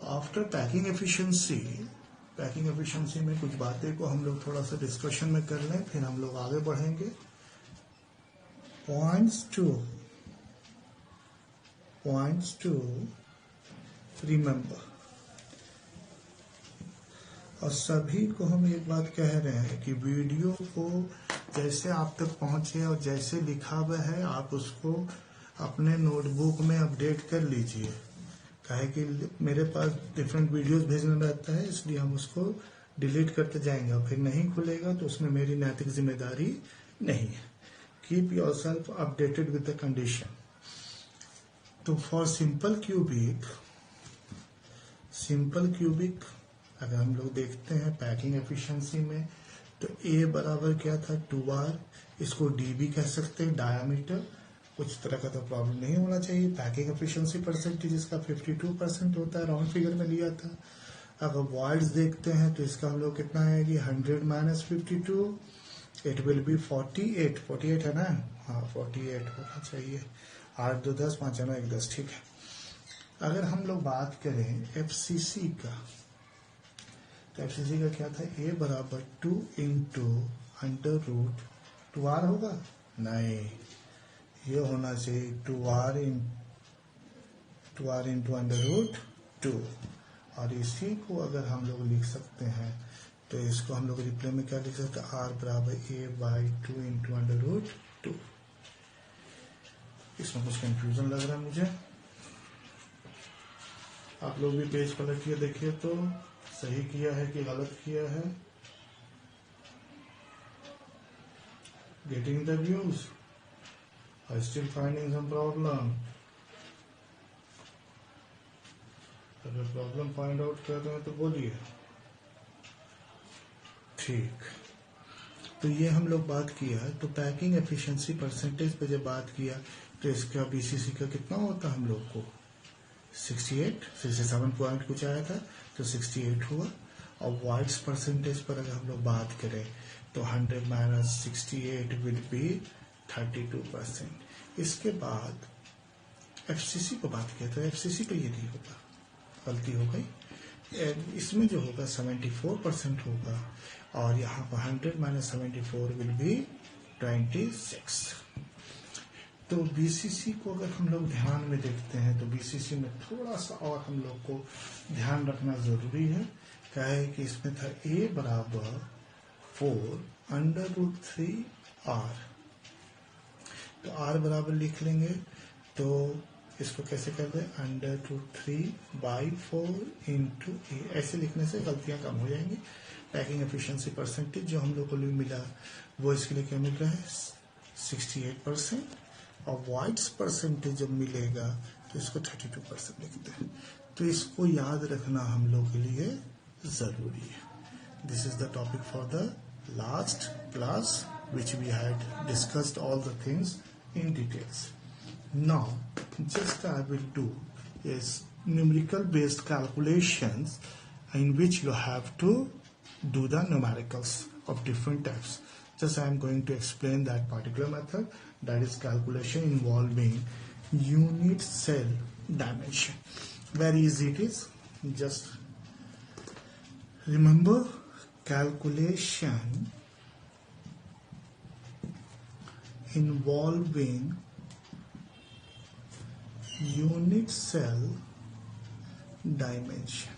After packing efficiency में कुछ बातें को हम लोग थोड़ा सा डिस्कशन में कर लें, फिर हम लोग आगे बढ़ेंगे। Points to remember. और सभी को हम एक बात कह रहे हैं कि वीडियो को जैसे आप तक पहुंचे और जैसे लिखा हुआ है आप उसको अपने नोटबुक में अपडेट कर लीजिए। काहे कि मेरे पास डिफरेंट वीडियोस भेजना रहता है, इसलिए हम उसको डिलीट करते जाएंगे और फिर नहीं खुलेगा तो उसमें मेरी नैतिक जिम्मेदारी नहीं है। Keep yourself updated with the condition. तो फॉर सिंपल क्यूबिक अगर हम लोग देखते हैं पैकिंग एफिशिएंसी में, तो ए बराबर क्या था 2r, इसको डी भी कह सकते हैं, डायामीटर। कुछ तरह का तो प्रॉब्लम नहीं होना चाहिए। पैकिंग एफिशिएंसी परसेंटेज इसका 52% होता है, राउंड फिगर में लिया था। अगर वॉइड्स देखते हैं तो इसका हम लोग कितना आएगी 100 माइनस 52, इट विल बी 48 है ना। हाँ 48 होना चाहिए। 8 2 10 5 9 1 10, ठीक है। अगर हम लोग बात करें एफसीसी का, तो एफसीसी का क्या था, ए बराबर 2 इंटू अंडर रूट 2r होगा, नहीं ये होना चाहिए 2r इंटू अंडर रूट 2। और इसी को अगर हम लोग लिख सकते हैं तो इसको हम लोग रिप्ले में क्या लिख सकते हैं, r बराबर a by 2 into under root 2। इसमें कुछ कंफ्यूजन लग रहा है मुझे, आप लोग भी पेज पलटिए देखिए तो सही किया है कि गलत किया है। Getting the views, I still finding some problem. अगर प्रॉब्लम फाइंड आउट कर रहे हैं तो बोलिए। ठीक, तो ये हम लोग बात किया है। तो पैकिंग एफिशिएंसी परसेंटेज पे जब बात किया तो इसका बीसीसी का कितना होता हम लोग को 67 पॉइंट कुछ आया था, तो 68 हुआ। और वॉइड्स परसेंटेज पर अगर हम लोग बात करें तो 100 माइनस 68 विल बी 32%। इसके बाद एफसीसी पर बात किया तो एफसीसी पे ये नहीं होगा, गलती हो गई। इसमें जो होगा 74% होगा, और यहाँ पर 100 माइनस 74 विल बी 26। तो बीसीसी को अगर हम लोग ध्यान में देखते हैं तो बीसीसी में थोड़ा सा और हम लोग को ध्यान रखना जरूरी है। क्या है कि इसमें था a बराबर 4 अंडर रूट 3r, तो r बराबर लिख लेंगे। तो इसको कैसे कर दे, अंडर रूट 3 बाई 4 इंटू ए, ऐसे लिखने से गलतियां कम हो जाएंगी। पैकिंग एफिशिएंसी परसेंटेज जो हम लोग को मिला वो इसके लिए क्या मिल रहा है 68%, और वॉइड्स परसेंटेज जब मिलेगा तो इसको 32% लिखते हैं। तो इसको याद रखना हम लोग के लिए जरूरी है। This is the topic for the last class which we had discussed all the things in details. Now just I will do is numerical based calculations in which you have to do the numericals of different types. Just I am going to explain that particular method, that is calculation involving unit cell dimension. Very easy it is. Just remember calculation involving unit cell dimension.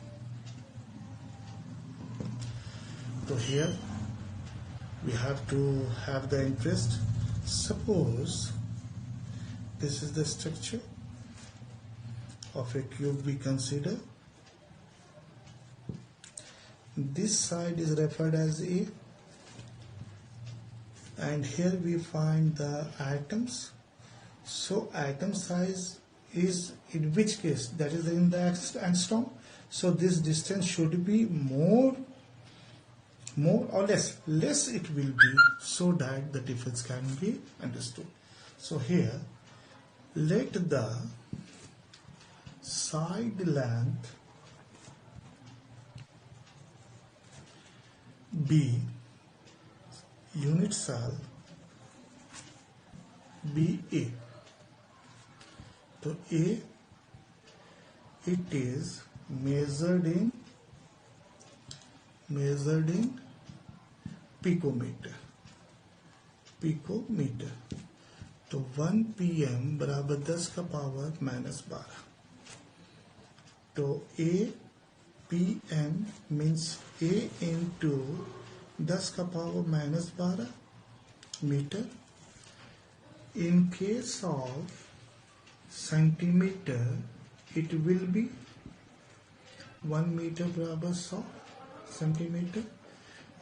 So here we have to have the interest. Suppose this is the structure of a cube we consider. This side is referred as A, and here we find the atoms. So atom size is in which case, that is in the angstrom. So this distance should be more or less it will be, so that the difference can be understood. So here let the side length be unit cell be A. So A, it is measured in picometer. तो 1 pm बराबर 10 का power -12. तो A pm means A into 10 का power -12 metre. In case of centimeter, it will be 1 metre बराबर 100 centimetre,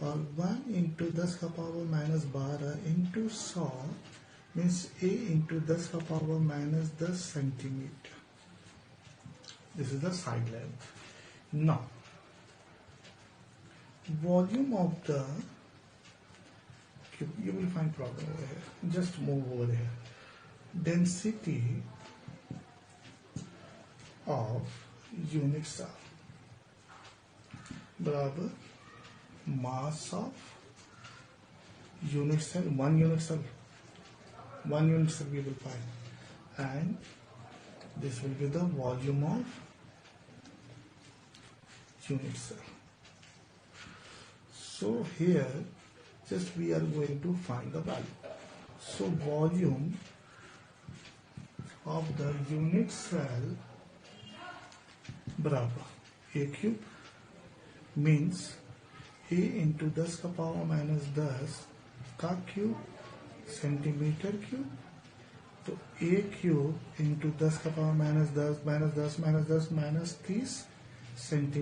और 1 into 10 का power -12 into 100 means A into 10 का power -10 centimetre. This is the side length. Now, volume of the cube, you will find problem over here. Just move over here. Density of unit cell बराबर mass of unit cell, one unit cell we will find, and this will be the volume of unit cell. So here just we are going to find the value. So volume of the unit cell बराबर A cube means A into 10 का power -10 का cube centimetre cube. तो A cube into 10 का power -10 -10 -10 -30 centimetre